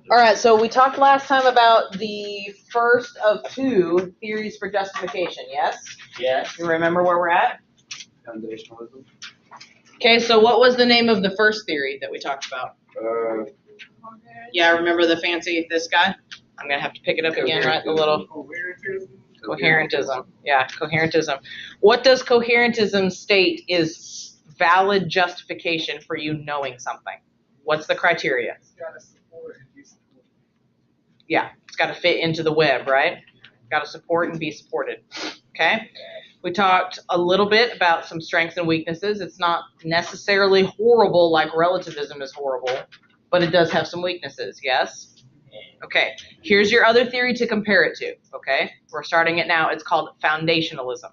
All right, so we talked last time about the first of two theories for justification, yes? Yes. You remember where we're at? Foundationalism. Okay, so what was the name of the first theory that we talked about? Yeah, remember the fancy, this guy? I'm going to have to pick it up again, right? The little... Coherentism. Yeah, coherentism. What does coherentism state is valid justification for you knowing something? What's the criteria? Yeah, it's got to fit into the web, right? Got to support and be supported. Okay? We talked a little bit about some strengths and weaknesses. It's not necessarily horrible like relativism is horrible, but it does have some weaknesses, yes? Okay, here's your other theory to compare it to, okay? We're starting it now. It's called foundationalism,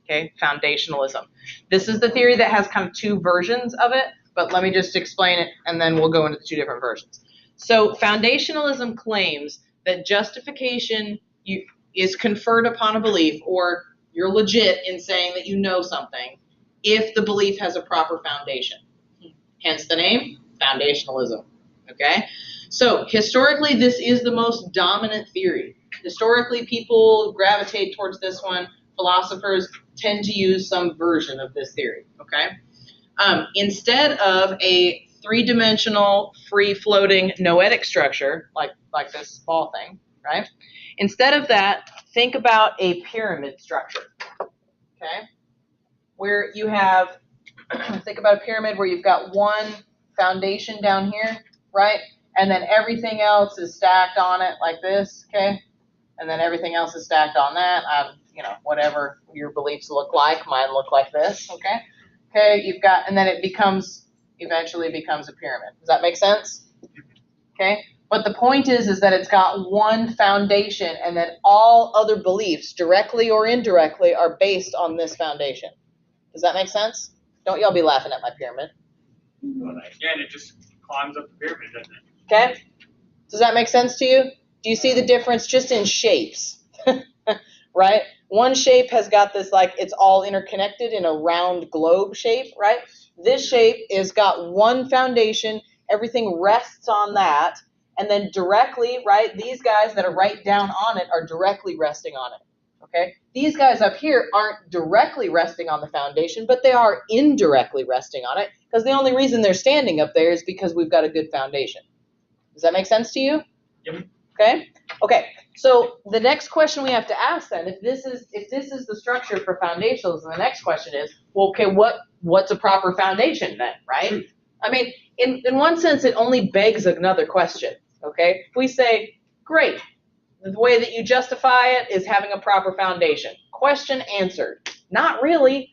okay? Foundationalism. This is the theory that has kind of two versions of it, but let me just explain it, and then we'll go into the two different versions. So foundationalism claims that justification is conferred upon a belief, or you're legit in saying that you know something, if the belief has a proper foundation. Hence the name, foundationalism, okay? So historically, this is the most dominant theory. Historically, people gravitate towards this one. Philosophers tend to use some version of this theory, okay? Instead of a three-dimensional, free-floating noetic structure, like this ball thing, right? Instead of that, think about a pyramid structure, okay? Where you have, think about a pyramid where you've got one foundation down here, right? And then everything else is stacked on it like this, okay? And then everything else is stacked on that. Whatever your beliefs look like, mine look like this, okay? Okay, you've got, and then it eventually becomes a pyramid. Does that make sense? Okay? But the point is that it's got one foundation, and then all other beliefs, directly or indirectly, are based on this foundation. Does that make sense? Don't y'all be laughing at my pyramid. Yeah, and it just climbs up the pyramid, doesn't it? Okay? Does that make sense to you? Do you see the difference just in shapes? Right? One shape has got this, like, it's all interconnected in a round globe shape, right? This shape is got one foundation, everything rests on that, and then directly, right, these guys that are right down on it are directly resting on it, okay? These guys up here aren't directly resting on the foundation, but they are indirectly resting on it, because the only reason they're standing up there is because we've got a good foundation. Does that make sense to you? Yep. Okay? Okay, so the next question we have to ask then, if this is the structure for foundationalism, the next question is, well, okay, what's a proper foundation then, right? I mean, in one sense, it only begs another question, okay? If we say, great, the way that you justify it is having a proper foundation. Question answered. Not really,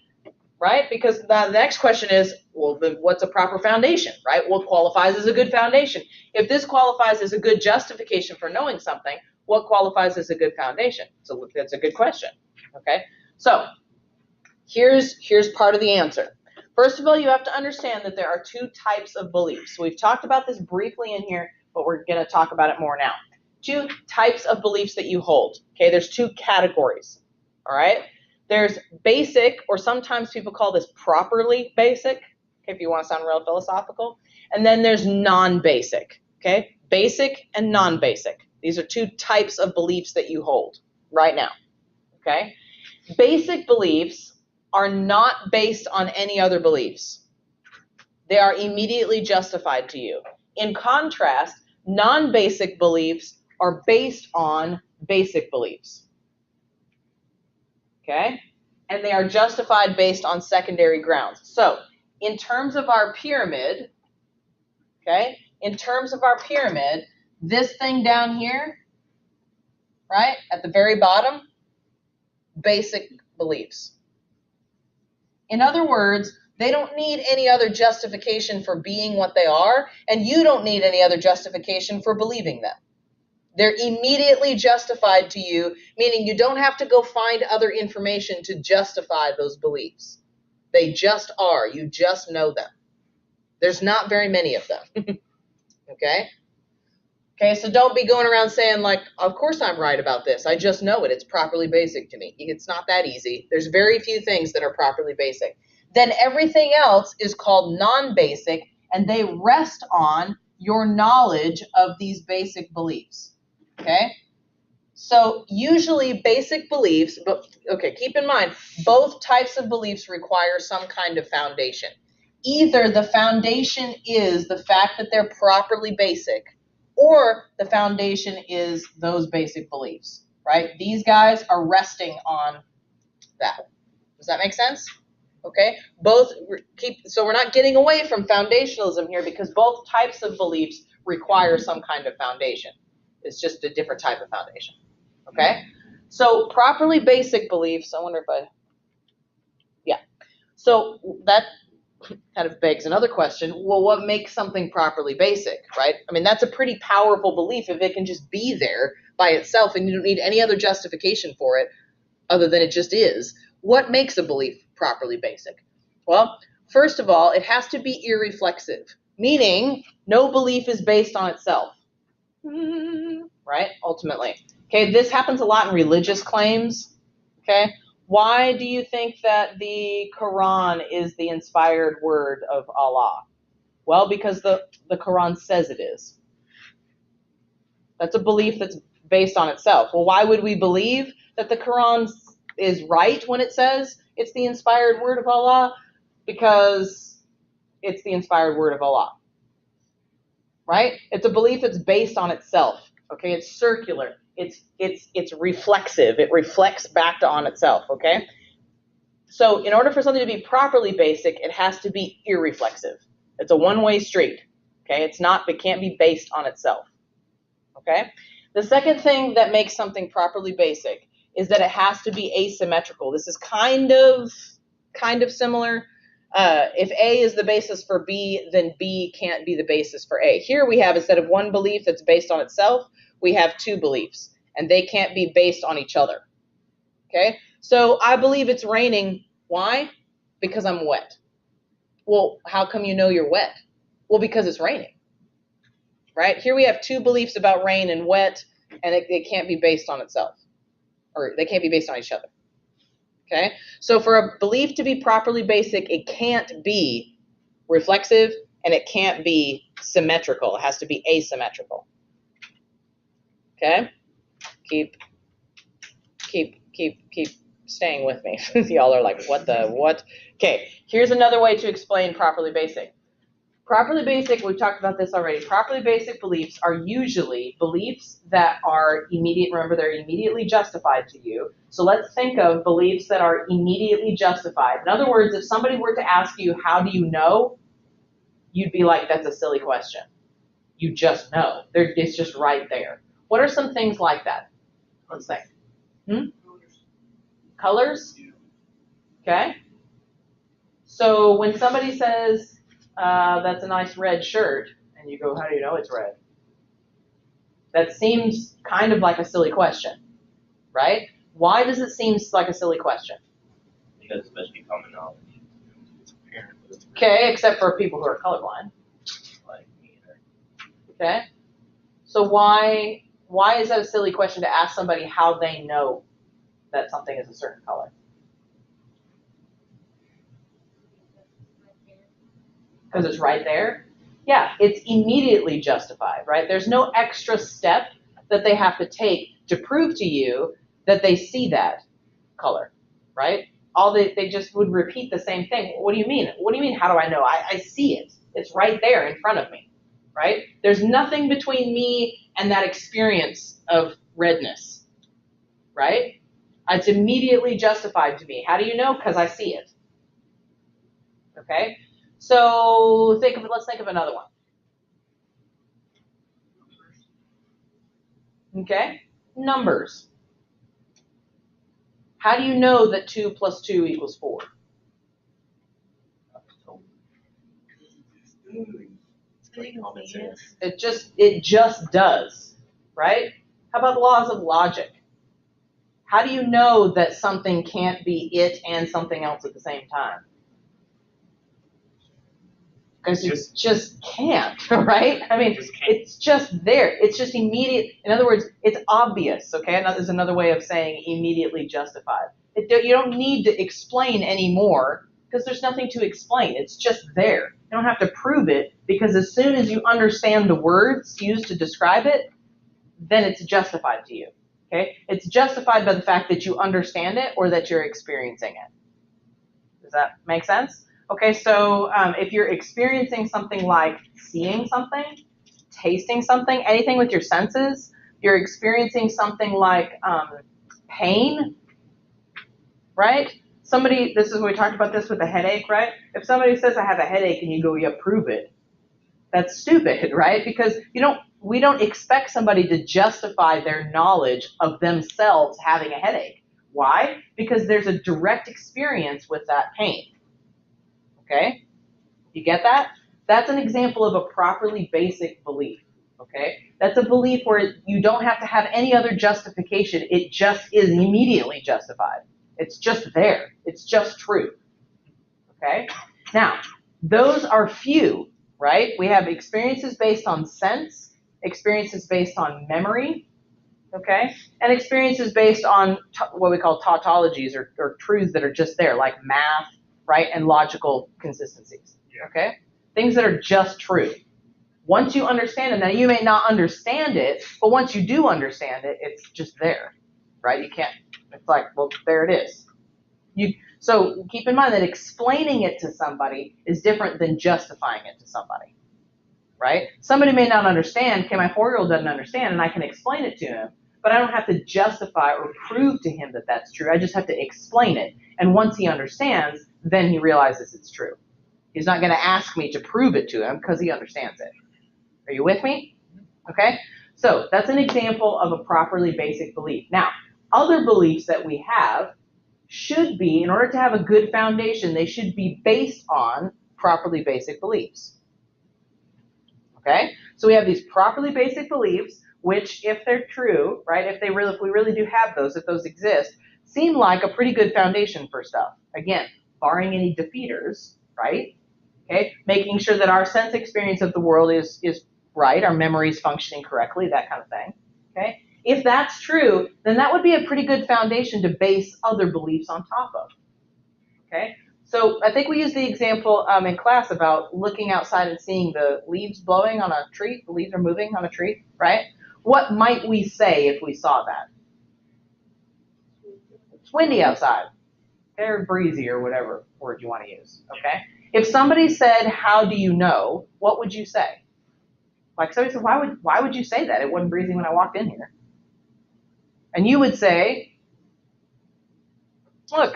right? Because the next question is, well, then what's a proper foundation, right? What qualifies as a good foundation? If this qualifies as a good justification for knowing something, what qualifies as a good foundation? So that's a good question, okay? So here's part of the answer. First of all, you have to understand that there are two types of beliefs. We've talked about this briefly in here, but we're going to talk about it more now. Two types of beliefs that you hold, okay? There's two categories, all right? There's basic, or sometimes people call this properly basic, okay, if you want to sound real philosophical. And then there's non-basic, okay? Basic and non-basic. These are two types of beliefs that you hold right now, okay? Basic beliefs are not based on any other beliefs. They are immediately justified to you. In contrast, non-basic beliefs are based on basic beliefs. Okay? And they are justified based on secondary grounds. So, in terms of our pyramid, okay? In terms of our pyramid, this thing down here, right, at the very bottom, basic beliefs. In other words, they don't need any other justification for being what they are, and you don't need any other justification for believing them. They're immediately justified to you, meaning you don't have to go find other information to justify those beliefs. They just are. You just know them. There's not very many of them. Okay? Okay, so don't be going around saying, like, of course I'm right about this. I just know it. It's properly basic to me. It's not that easy. There's very few things that are properly basic. Then everything else is called non-basic, and they rest on your knowledge of these basic beliefs, okay? So usually basic beliefs, but okay, keep in mind, both types of beliefs require some kind of foundation. Either the foundation is the fact that they're properly basic, or the foundation is those basic beliefs, right? These guys are resting on that. Does that make sense? Okay, so we're not getting away from foundationalism here because both types of beliefs require some kind of foundation. It's just a different type of foundation. Okay, so properly basic beliefs, so that kind of begs another question. Well, what makes something properly basic, right? I mean, that's a pretty powerful belief if it can just be there by itself and you don't need any other justification for it other than it just is. What makes a belief properly basic? Well, first of all, it has to be irreflexive, meaning no belief is based on itself, right? Ultimately. Okay, this happens a lot in religious claims, okay? Why do you think that the Quran is the inspired word of Allah? Well, because the Quran says it is. That's a belief that's based on itself. Well, why would we believe that the Quran is right when it says it's the inspired word of Allah? Because it's the inspired word of Allah, right? It's a belief that's based on itself. Okay, it's circular. It's reflexive. It reflects back on itself. Okay, so in order for something to be properly basic, it has to be irreflexive. It's a one-way street. Okay, it can't be based on itself. Okay, the second thing that makes something properly basic is that it has to be asymmetrical. This is kind of similar. If A is the basis for B, then B can't be the basis for A. Here we have, instead of one belief that's based on itself, we have two beliefs, and they can't be based on each other. Okay? So I believe it's raining. Why? Because I'm wet. Well, how come you know you're wet? Well, because it's raining. Right? Here we have two beliefs about rain and wet, and they can't be based on itself. Or they can't be based on each other. Okay? So for a belief to be properly basic, it can't be reflexive and it can't be symmetrical. It has to be asymmetrical. Okay? Keep staying with me. Y'all are like, what? Okay, here's another way to explain properly basic. Properly basic, we've talked about this already. Properly basic beliefs are usually beliefs that are remember, they're immediately justified to you. So let's think of beliefs that are immediately justified. In other words, if somebody were to ask you, how do you know? You'd be like, that's a silly question. You just know. It's just right there. What are some things like that? Let's think. Colors? Okay. So when somebody says, that's a nice red shirt, and you go, how do you know it's red? That seems kind of like a silly question, right? Why does it seem like a silly question? Because it's supposed to be common knowledge. Okay, except for people who are colorblind. Like me. Okay. So why is that a silly question to ask somebody how they know that something is a certain color? Because it's right there? Yeah, it's immediately justified, right? There's no extra step that they have to take to prove to you that they see that color, right? They just would repeat the same thing. What do you mean? What do you mean, how do I know? I see it. It's right there in front of me, right? There's nothing between me and that experience of redness, right? It's immediately justified to me. How do you know? Because I see it. Okay? So let's think of another one. Okay? Numbers. How do you know that 2 plus 2 equals 4? It just does, right? How about laws of logic? How do you know that something can't be it and something else at the same time? Because you just can't, right? I mean, it's just there. It's just immediate. In other words, it's obvious, okay? And there's another way of saying immediately justified. You don't need to explain anymore Because there's nothing to explain. It's just there. You don't have to prove it, because as soon as you understand the words used to describe it, then it's justified to you. Okay? It's justified by the fact that you understand it or that you're experiencing it. Does that make sense? Okay, so if you're experiencing something like seeing something, tasting something, anything with your senses, you're experiencing something like pain, right? This is what we talked about this with a headache, right? If somebody says I have a headache and you go, yeah, prove it, that's stupid, right? Because we don't expect somebody to justify their knowledge of themselves having a headache. Why? Because there's a direct experience with that pain. Okay? You get that? That's an example of a properly basic belief. Okay? That's a belief where you don't have to have any other justification. It just is immediately justified. It's just there. It's just true. Okay? Now, those are few, right? We have experiences based on sense, experiences based on memory, okay? And experiences based on what we call tautologies or truths that are just there, like math, right? And logical consistencies, okay? Things that are just true. Once you understand it, now you may not understand it, but once you do understand it, it's just there, right? You can't, it's like, well, there it is. So keep in mind that explaining it to somebody is different than justifying it to somebody, right? Somebody may not understand, okay, my 4-year-old doesn't understand, and I can explain it to him, but I don't have to justify or prove to him that that's true. I just have to explain it. And once he understands, then he realizes it's true. He's not going to ask me to prove it to him because he understands it. Are you with me? Okay? So that's an example of a properly basic belief. Now, other beliefs that we have should be, in order to have a good foundation, they should be based on properly basic beliefs. Okay? So we have these properly basic beliefs, which, if they're true, right, if we really do have those, if those exist, seem like a pretty good foundation for stuff. Again, barring any defeaters, right? Okay? Making sure that our sense experience of the world is right, our memory is functioning correctly, that kind of thing. Okay? If that's true, then that would be a pretty good foundation to base other beliefs on top of. Okay? So I think we used the example in class about looking outside and seeing the leaves blowing on a tree. The leaves are moving on a tree, right? What might we say if we saw that? It's windy outside. Or breezy, or whatever word you want to use. Okay? If somebody said, how do you know, what would you say? Like somebody said, why would you say that? It wasn't breezy when I walked in here. And you would say, look,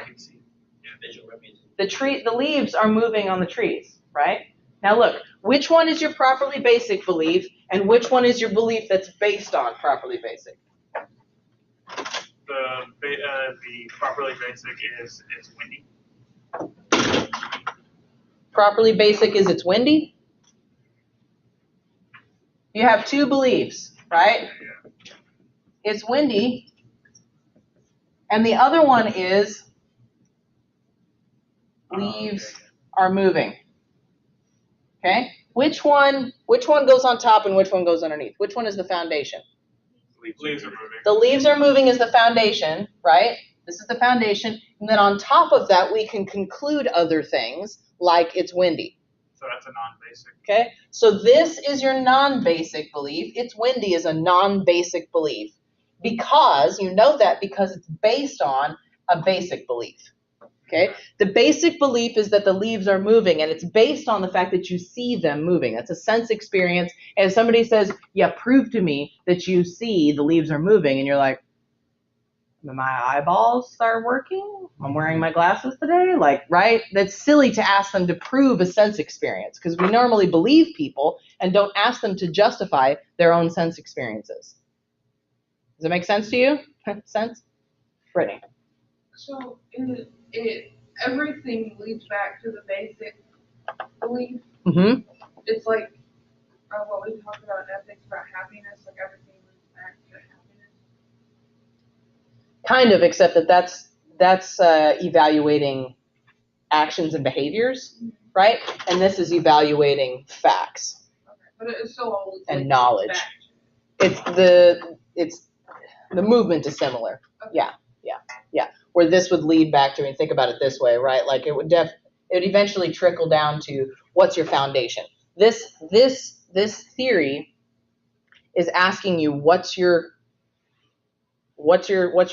the leaves are moving on the trees, right? Now look, which one is your properly basic belief, and which one is your belief that's based on properly basic? The properly basic is it's windy. Properly basic is it's windy? You have two beliefs, right? Yeah. It's windy, and the other one is leaves are moving. Okay? Which one goes on top and which one goes underneath? Which one is the foundation? Leaves are moving. The leaves are moving is the foundation, right? This is the foundation. And then on top of that, we can conclude other things, like it's windy. So that's a non-basic. Okay? So this is your non-basic belief. It's windy is a non-basic belief. Because, you know that because it's based on a basic belief. Okay? The basic belief is that the leaves are moving, and it's based on the fact that you see them moving. That's a sense experience. And if somebody says, yeah, prove to me that you see the leaves are moving, and you're like, my eyeballs are working? I'm wearing my glasses today? Like, right? That's silly to ask them to prove a sense experience, because we normally believe people and don't ask them to justify their own sense experiences. Does it make sense to you? Sense? Brittany. So everything leads back to the basic belief. Mm-hmm. It's like what we talked about in ethics about happiness, like everything leads back to happiness. Kind of, except that that's evaluating actions and behaviors, right? And this is evaluating facts. Okay. But it's still always and knowledge. It's the movement is similar. Okay. Yeah. Where this would lead back to, and think about it this way, right? Like it would It would eventually trickle down to what's your foundation. This theory is asking you what's your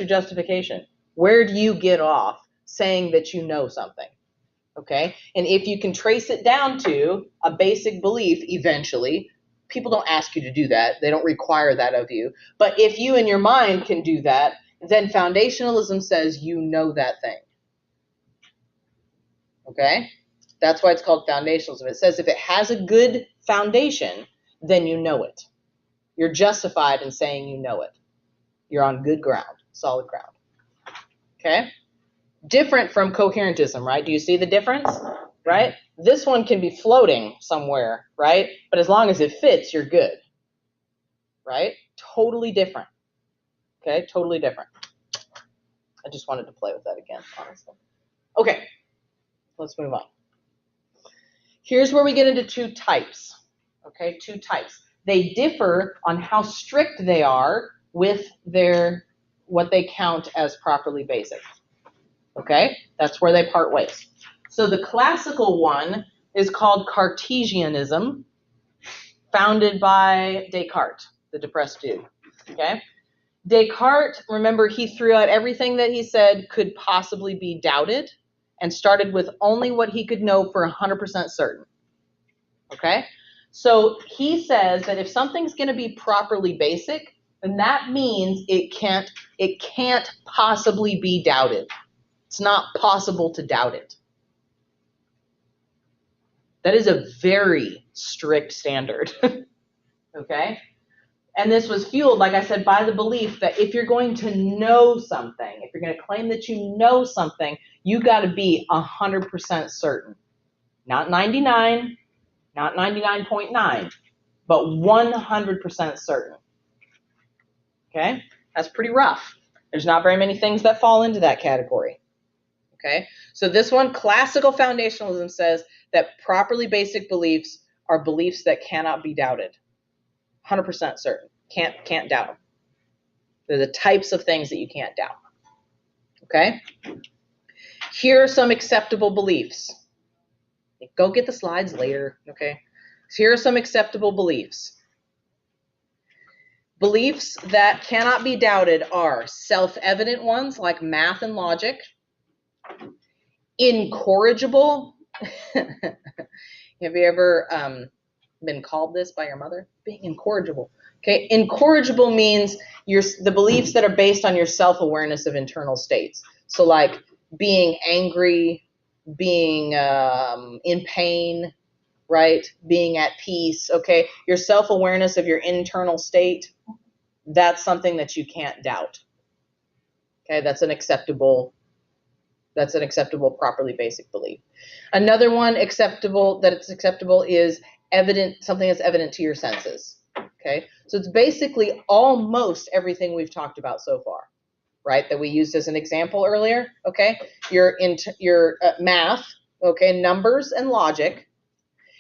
justification? Where do you get off saying that you know something? Okay? And if you can trace it down to a basic belief eventually, people don't ask you to do that. They don't require that of you. But if you in your mind can do that, then foundationalism says you know that thing. Okay? That's why it's called foundationalism. It says if it has a good foundation, then you know it. You're justified in saying you know it. You're on good ground, solid ground. Okay? Different from coherentism, right? Do you see the difference? Right? This one can be floating somewhere, right? But as long as it fits, you're good. Right? Totally different. Okay? Totally different. I just wanted to play with that again, honestly. Okay. Let's move on. Here's where we get into two types. Okay? Two types. They differ on how strict they are with what they count as properly basic. Okay? That's where they part ways. So the classical one is called Cartesianism, founded by Descartes, the depressed dude. Okay? Descartes, remember, he threw out everything that he said could possibly be doubted and started with only what he could know for 100% certain. Okay? So he says that if something's going to be properly basic, then that means it can't possibly be doubted. It's not possible to doubt it. That is a very strict standard. Okay? And this was fueled, like I said, by the belief that if you're going to know something, if you're going to claim that you know something, you got to be 100% certain. Not 99, not 99.9, but 100% certain. Okay? That's pretty rough. There's not very many things that fall into that category. Okay? So this one, classical foundationalism, says that properly basic beliefs are beliefs that cannot be doubted. 100% certain. Can't doubt them. They're the types of things that you can't doubt. Okay? Here are some acceptable beliefs. Go get the slides later. Okay? So here are some acceptable beliefs. Beliefs that cannot be doubted are self-evident ones like math and logic, incorrigible. Have you ever been called this by your mother? Being incorrigible. Okay, incorrigible means the beliefs that are based on your self-awareness of internal states. So like being angry, being in pain, right? Being at peace, okay? Your self-awareness of your internal state, that's something that you can't doubt. Okay, that's an acceptable properly basic belief. Another one acceptable is something that's evident to your senses. Okay, so it's basically almost everything we've talked about so far, right? That we used as an example earlier. Okay, your math, okay, numbers and logic,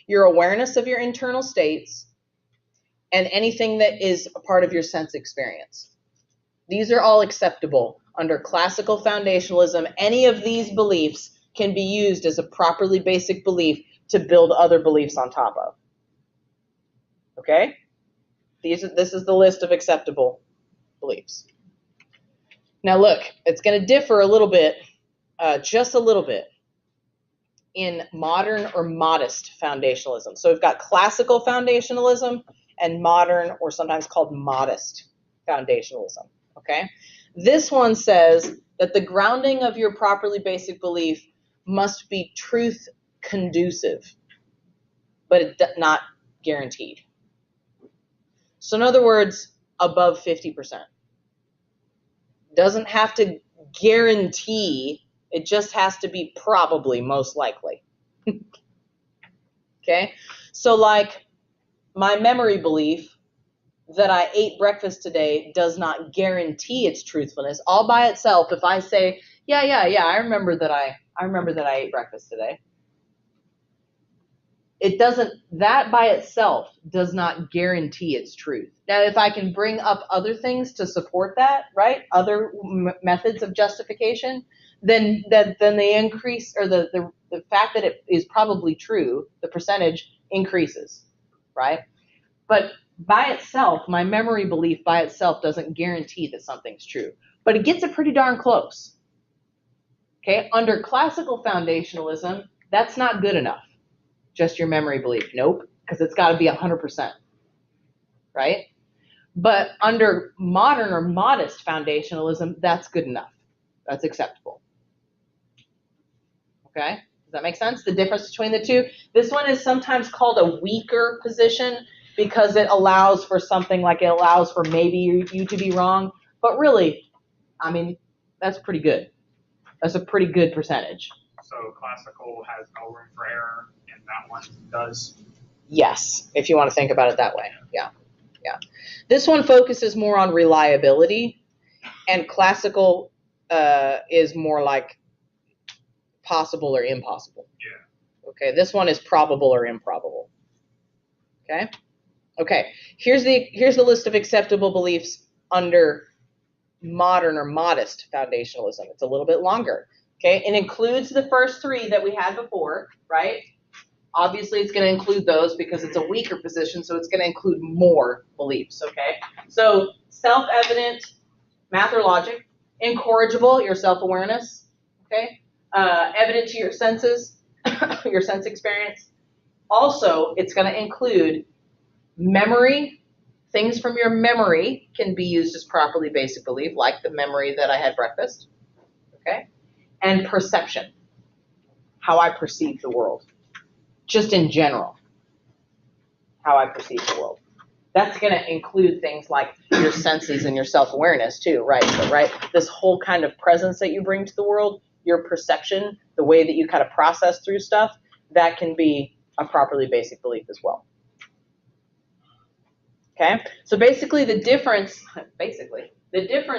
your awareness of your internal states, and anything that is a part of your sense experience. These are all acceptable under classical foundationalism. Any of these beliefs can be used as a properly basic belief to build other beliefs on top of. Okay? This is the list of acceptable beliefs. Now look, it's going to differ a little bit, just a little bit, in modern or modest foundationalism. So we've got classical foundationalism and modern, or sometimes called modest foundationalism. Okay? This one says that the grounding of your properly basic belief must be truth conducive, but not guaranteed. So in other words, above 50%. Doesn't have to guarantee, it just has to be probably, most likely. Okay? So like my memory belief that I ate breakfast today does not guarantee its truthfulness. All by itself, if I say, yeah, I remember that I ate breakfast today. That by itself does not guarantee its truth. Now, if I can bring up other things to support that, right? Other methods of justification, then the increase, or the fact that it is probably true, the percentage increases, right? But by itself, my memory belief by itself doesn't guarantee that something's true, but it gets it pretty darn close. Okay, under classical foundationalism, that's not good enough. Just your memory belief. Nope, because it's got to be 100%, right? But under modern or modest foundationalism, that's good enough. That's acceptable. Okay, does that make sense? The difference between the two? This one is sometimes called a weaker position because it allows for something like it allows for maybe you to be wrong, but really, I mean, that's pretty good. That's a pretty good percentage. So classical has no room for error, and that one does. Yes, if you want to think about it that way. Yeah. This one focuses more on reliability, and classical is more like possible or impossible. Yeah. Okay, this one is probable or improbable. Okay. Here's the list of acceptable beliefs under modern or modest foundationalism. It's a little bit longer. Okay, it includes the first three that we had before, right? Obviously, it's going to include those because it's a weaker position, so it's going to include more beliefs, okay? So, self-evident, math or logic. Incorrigible, your self-awareness, okay? Evident to your senses, your sense experience. Also, it's going to include memory. Things from your memory can be used as properly basic belief, like the memory that I had breakfast, okay? And perception, how I perceive the world. Just in general, how I perceive the world. That's going to include things like your senses and your self-awareness too, right? But right, this whole kind of presence that you bring to the world, your perception, the way that you kind of process through stuff, that can be a properly basic belief as well. Okay? So basically the difference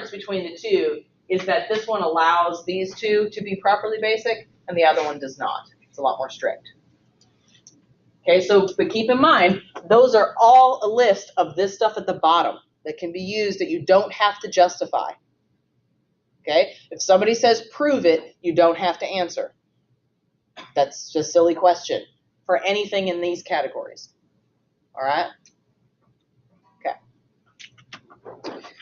between the two is that this one allows these two to be properly basic and the other one does not. It's a lot more strict. Okay, so but keep in mind, those are all a list of this stuff at the bottom that can be used that you don't have to justify. Okay, if somebody says prove it, you don't have to answer. That's just a silly question for anything in these categories. All right?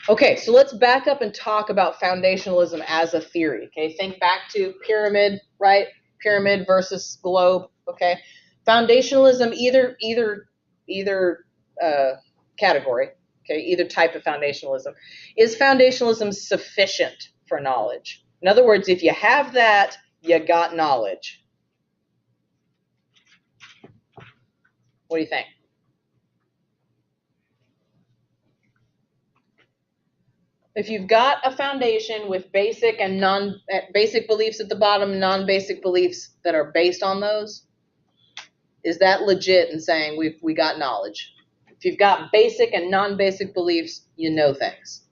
Okay, so let's back up and talk about foundationalism as a theory. Okay, think back to pyramid, right? Pyramid versus globe. Okay. Foundationalism, either category, okay, either type of foundationalism. Is foundationalism sufficient for knowledge? In other words, if you have that, you got knowledge. What do you think? If you've got a foundation with basic and non-basic beliefs at the bottom, non-basic beliefs that are based on those, is that legit in saying we got knowledge? If you've got basic and non-basic beliefs, you know things.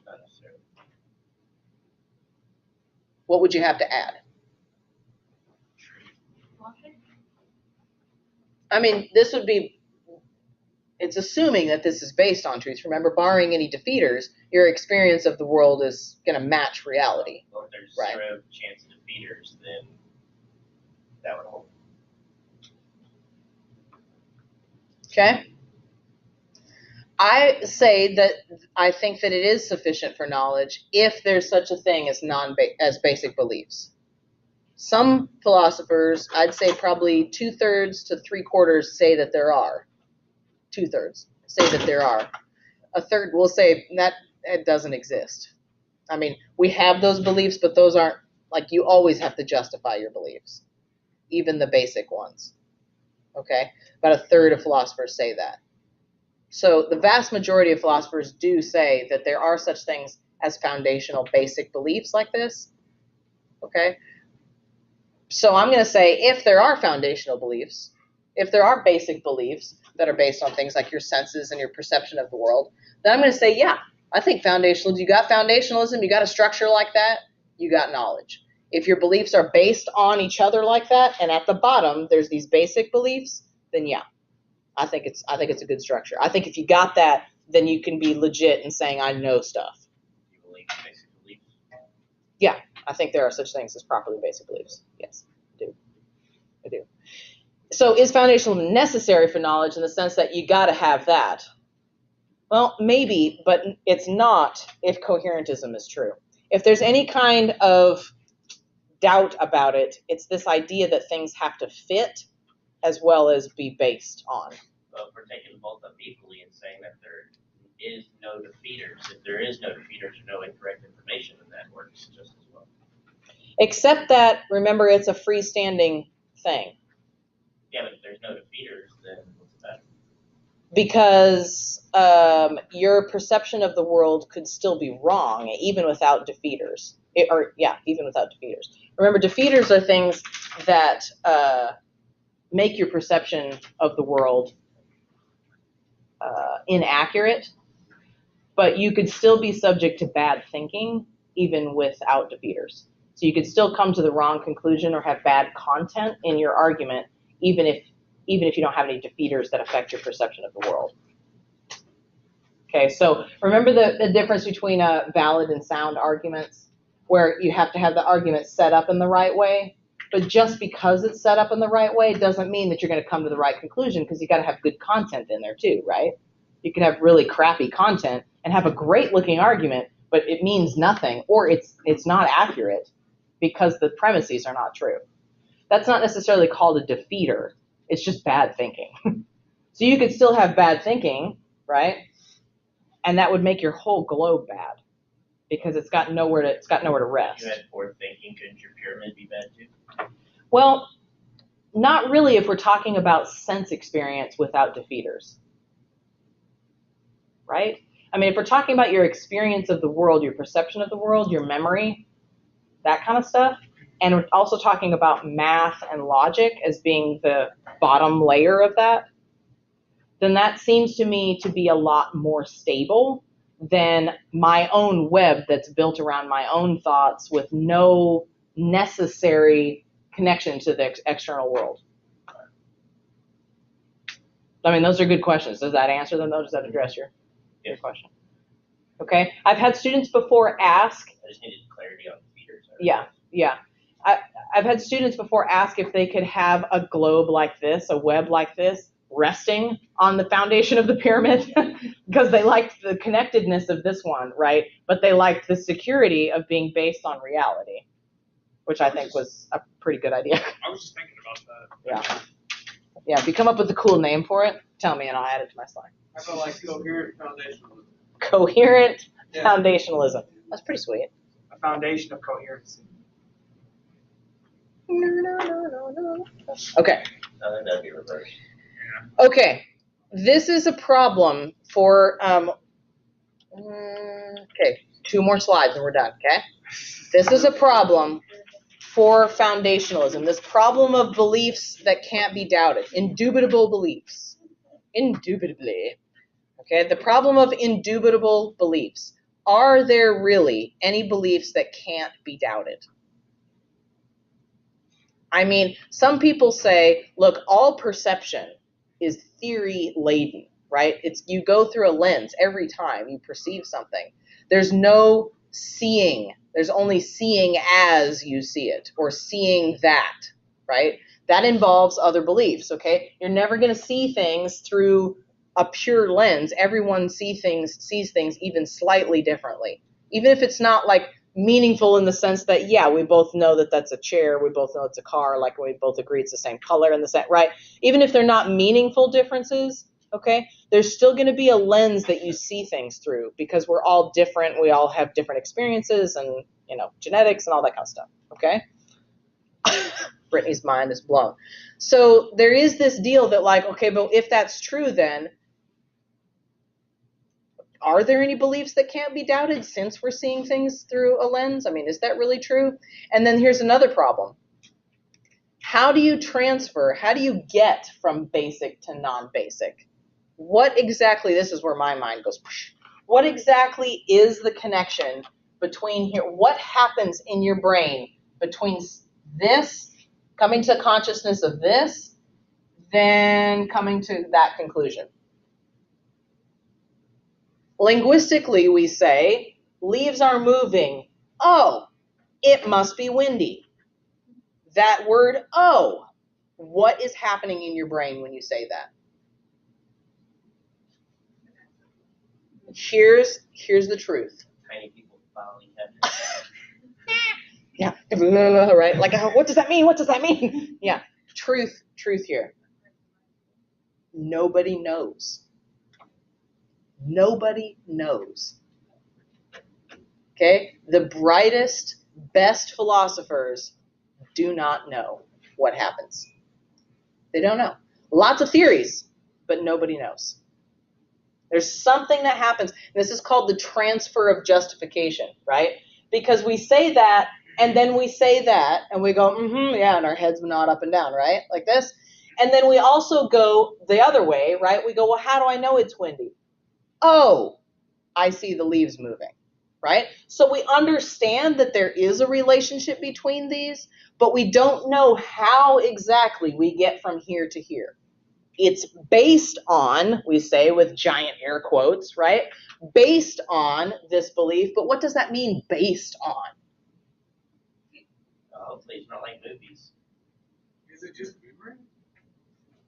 Not necessarily. What would you have to add? Logic? I mean, it's assuming that this is based on truth. Remember, barring any defeaters, your experience of the world is going to match reality. Well, if there's Right. 0 chance of defeaters, then that would hold. Okay? I say that I think that it is sufficient for knowledge if there's such a thing as basic beliefs. Some philosophers, I'd say probably 2/3 to 3/4 say that there are. 2/3 say that there are. A third will say that it doesn't exist. I mean, we have those beliefs, but those aren't, like, you always have to justify your beliefs, even the basic ones. Okay? About a third of philosophers say that. So the vast majority of philosophers do say that there are such things as foundational basic beliefs like this. Okay? So I'm going to say if there are foundational beliefs, if there are basic beliefs that are based on things like your senses and your perception of the world, then I'm going to say, yeah, I think foundational. You got foundationalism, you got a structure like that, you got knowledge. If your beliefs are based on each other like that, and at the bottom there's these basic beliefs, then yeah, I think it's a good structure. I think if you got that, then you can be legit in saying I know stuff. You believe in basic beliefs? Yeah, I think there are such things as properly basic beliefs. Yes, I do. So is foundationalism necessary for knowledge in the sense that you got to have that? Well, maybe, but it's not if coherentism is true. If there's any kind of doubt about it, it's this idea that things have to fit as well as be based on. Well, if we're taking both up equally and saying that there is no defeaters, if there is no defeaters or no incorrect information, then that works just as well. Except that, remember, it's a freestanding thing. Yeah, but if there's no defeaters, then what's the matter? Because your perception of the world could still be wrong, even without defeaters. Even without defeaters. Remember, defeaters are things that make your perception of the world inaccurate, but you could still be subject to bad thinking even without defeaters. So you could still come to the wrong conclusion or have bad content in your argument, even if you don't have any defeaters that affect your perception of the world. Okay, so remember the difference between valid and sound arguments, where you have to have the argument set up in the right way, but just because it's set up in the right way doesn't mean that you're going to come to the right conclusion, because you got to have good content in there too, right? You can have really crappy content and have a great looking argument, but it means nothing, or it's not accurate because the premises are not true. That's not necessarily called a defeater. It's just bad thinking. So you could still have bad thinking, right? And that would make your whole globe bad because it's got nowhere to rest. You had poor thinking, couldn't your pyramid be bad too? Well, not really if we're talking about sense experience without defeaters. Right? I mean, if we're talking about your experience of the world, your perception of the world, your memory, that kind of stuff, and we're also talking about math and logic as being the bottom layer of that, then that seems to me to be a lot more stable than my own web that's built around my own thoughts with no necessary connection to the external world. I mean, those are good questions. Does that answer them, though? Does that address your question? Okay. I've had students before ask. I just needed clarity on defeaters. Yeah. I've had students before ask if they could have a globe like this, a web like this, resting on the foundation of the pyramid because they liked the connectedness of this one, right? But they liked the security of being based on reality, which I think was a pretty good idea. I was just thinking about that. Yeah, if you come up with a cool name for it, tell me and I'll add it to my slide. I feel like coherent foundationalism. Coherent foundationalism. That's pretty sweet. A foundation of coherency. Okay. I think that'd be reversed. Okay. This is a problem for, two more slides and we're done, okay? This is a problem for foundationalism, this problem of beliefs that can't be doubted, indubitable beliefs. Indubitably. Okay, the problem of indubitable beliefs. Are there really any beliefs that can't be doubted? I mean, some people say, look, all perception is theory laden, right? You go through a lens every time you perceive something. There's no seeing. There's only seeing as you see it, or seeing that, right? That involves other beliefs, okay? You're never going to see things through a pure lens. Everyone sees things even slightly differently. Even if it's not like meaningful in the sense that, yeah, we both know that that's a chair, we both know it's a car, like we both agree it's the same color and the same, right? Even if they're not meaningful differences, okay, there's still going to be a lens that you see things through because we're all different. We all have different experiences and, genetics and all that kind of stuff, okay? Brittany's mind is blown. So there is this deal that like, okay, but if that's true, then are there any beliefs that can't be doubted since we're seeing things through a lens? I mean, is that really true? And then here's another problem. How do you get from basic to non-basic? What exactly, this is where my mind goes, what exactly is the connection between here? What happens in your brain between this, coming to consciousness of this, then coming to that conclusion? Linguistically, we say, leaves are moving. Oh, It must be windy. That word, oh, what is happening in your brain when you say that? Here's the truth. Tiny people finally catch it. Yeah, right? Like, what does that mean? What does that mean? Yeah, truth here. Nobody knows. Nobody knows. Okay? The brightest, best philosophers do not know what happens. They don't know. Lots of theories, but nobody knows. There's something that happens. This is called the transfer of justification, right? Because we say that, and then we say that, and we go, yeah, and our heads nod up and down, right? Like this. And then we also go the other way, right? We go, well, how do I know it's windy? Oh, I see the leaves moving, right? So we understand that there is a relationship between these, but we don't know how exactly we get from here to here. It's based on, we say with giant air quotes, right? Based on this belief, but what does that mean, based on? Hopefully it's not like movies. Is it just memory?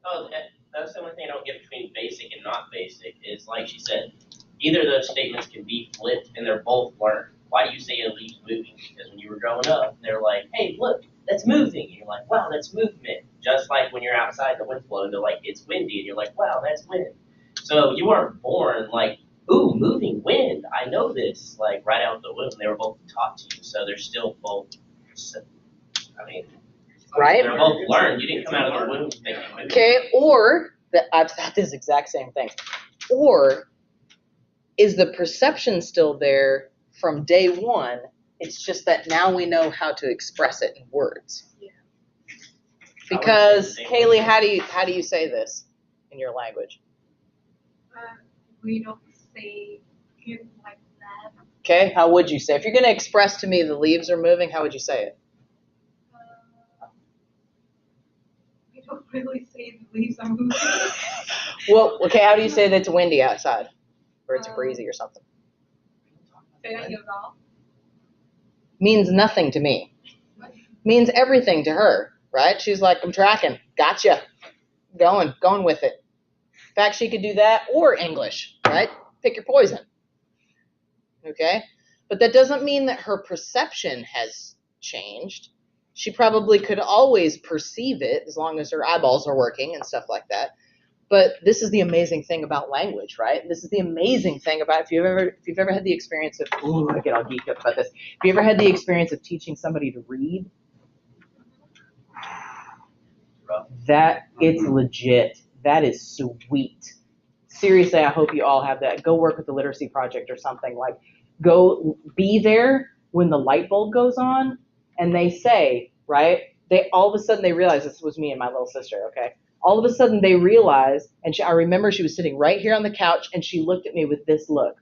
Oh, that's the only thing I don't get between basic and not basic is, like she said, either of those statements can be flipped and they're both learned. Why do you say a leaf's moving? Because when you were growing up, they're like, hey, look, that's moving. And you're like, wow, that's movement. Just like when you're outside, the wind's blowing, they're like, it's windy. And you're like, wow, that's wind. So you weren't born like, ooh, moving wind. I know this, like right out the womb. They were both taught to you. So they're still both, Right? They're both learned. You didn't come out of the womb thinking moving. Okay, or, I've thought this exact same thing. Or, is the perception still there from day one? It's just that now we know how to express it in words. Yeah. Because, Kaylee, how do you say this in your language? We don't say it like that. Okay, how would you say? If you're going to express to me the leaves are moving, how would you say it? We don't really say the leaves are moving. Well, okay, how do you say that it's windy outside? Or it's breezy or something? Say that at all. Means nothing to me. Means everything to her, right? She's like, I'm tracking. Gotcha. Going with it. In fact, she could do that or English, right? Pick your poison. Okay? But that doesn't mean that her perception has changed. She probably could always perceive it as long as her eyeballs are working and stuff like that. But this is the amazing thing about language, right? This is the amazing thing about if you've ever had the experience of, I get all geeked up about this. If you ever had the experience of teaching somebody to read, that it's legit. That is sweet. Seriously, I hope you all have that. Go work with the Literacy Project or something. Like, go be there when the light bulb goes on, and they say, right? They all of a sudden they realize this was me and my little sister. Okay. All of a sudden they realized, and I remember she was sitting right here on the couch, and she looked at me with this look.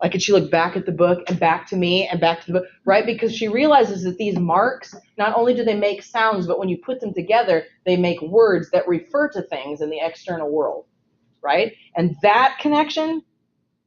Like, and she looked back at the book and back to me and back to the book, right? Because she realizes that these marks, not only do they make sounds, but when you put them together, they make words that refer to things in the external world, right? And that connection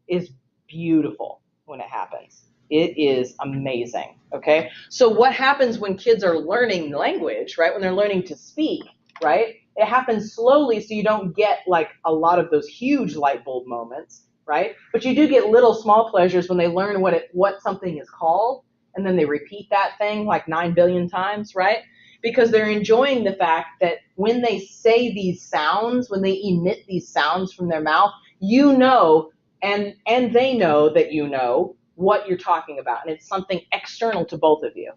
is beautiful when it happens. It is amazing, okay? So what happens when kids are learning language, right? When they're learning to speak, right? It happens slowly, so you don't get like a lot of those huge light bulb moments, right? But you do get little small pleasures when they learn what something is called, and then they repeat that thing like 9 billion times, right? Because they're enjoying the fact that when they say these sounds, when they emit these sounds from their mouth, you know, and they know that you know what you're talking about, and it's something external to both of you,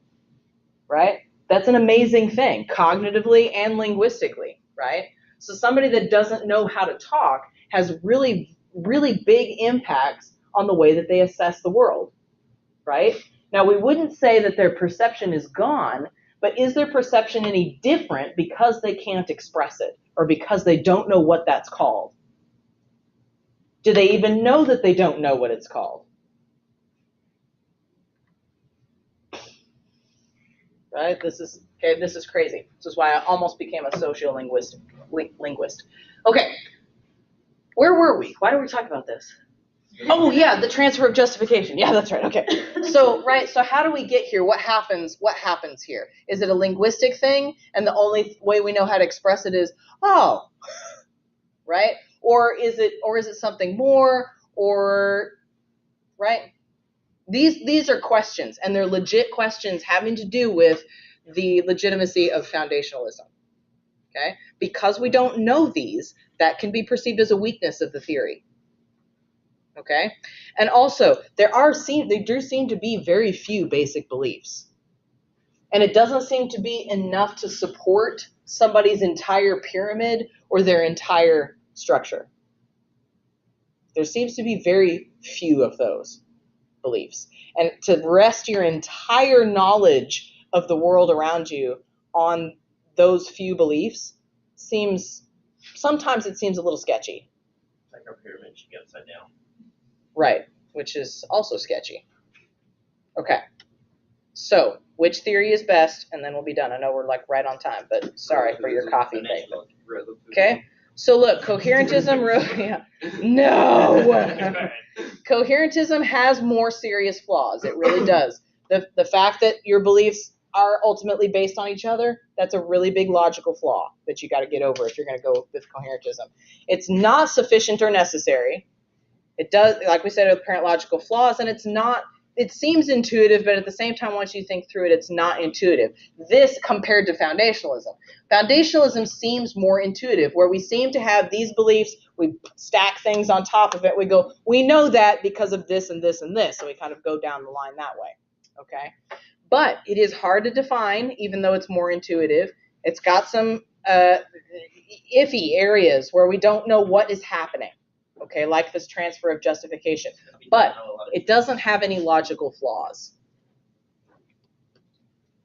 right? That's an amazing thing, cognitively and linguistically, right? So somebody that doesn't know how to talk has really, really big impacts on the way that they assess the world, right? Now, we wouldn't say that their perception is gone, but is their perception any different because they can't express it or because they don't know what that's called? Do they even know that they don't know what it's called? Right? This is crazy. This is why I almost became a sociolinguist. Linguist. Okay. Where were we? Why did we talk about this? Oh yeah, the transfer of justification. Yeah, that's right. Okay. So how do we get here? What happens here? Is it a linguistic thing and the only way we know how to express it is, oh, right? Or is it something more, or right? These are questions, and they're legit questions having to do with the legitimacy of foundationalism. Okay? Because we don't know these, that can be perceived as a weakness of the theory. Okay? And also, there do seem to be very few basic beliefs. And it doesn't seem to be enough to support somebody's entire pyramid or their entire structure. There seems to be very few of those beliefs. And to rest your entire knowledge of the world around you on those few beliefs sometimes it seems a little sketchy. It's like our pyramid should be upside down. Right, which is also sketchy. Okay, so which theory is best? And then we'll be done. I know we're like right on time, but sorry for your coffee thing. Okay, so look, coherentism no. Coherentism has more serious flaws. It really does. The fact that your beliefs are ultimately based on each other, that's a really big logical flaw that you got to get over if you're going to go with coherentism. It's not sufficient or necessary. It does, like we said, have apparent logical flaws, and it seems intuitive, but at the same time, once you think through it, it's not intuitive. This compared to foundationalism. Foundationalism seems more intuitive, where we seem to have these beliefs, we stack things on top of it, we go, we know that because of this and this and this, so we kind of go down the line that way, okay? But it is hard to define, even though it's more intuitive. It's got some iffy areas where we don't know what is happening. Okay, like this transfer of justification. But it doesn't have any logical flaws.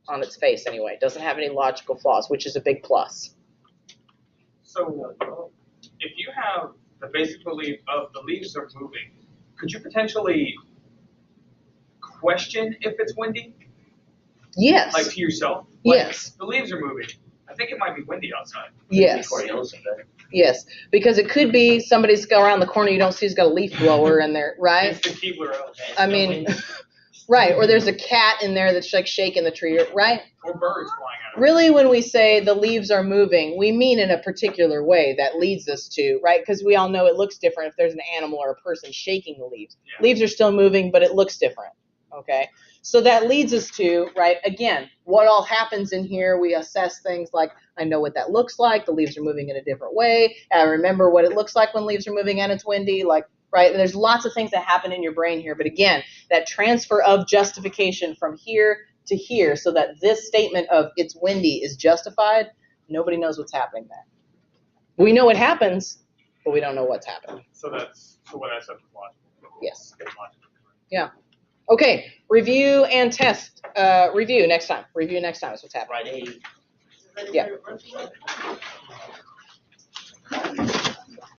On its face, anyway. It doesn't have any logical flaws, which is a big plus. So, if you have the basic belief of the leaves are moving, could you potentially question if it's windy? Yes. Like to yourself? Like, Yes. The leaves are moving. I think it might be windy outside. Yes. Yes, because it could be somebody's go around the corner you don't see who's got a leaf blower in there, right? It's the Keebler elf. I mean, right, or there's a cat in there that's like shaking the tree, right? Or birds flying out of it. Really, when we say the leaves are moving, we mean in a particular way that leads us to, right? Because we all know it looks different if there's an animal or a person shaking the leaves. Yeah. Leaves are still moving, but it looks different, okay? So that leads us to, right, again, what all happens in here, we assess things like, I know what that looks like, the leaves are moving in a different way, I remember what it looks like when leaves are moving and it's windy, like, right, and there's lots of things that happen in your brain here, but again, that transfer of justification from here to here, so that this statement of it's windy is justified, nobody knows what's happening there. We know it happens, but we don't know what's happening. So what I said was logical. Yes. It's logical. Yeah. Okay, review and test. Review next time. Review next time is what's happening. Friday. Yeah.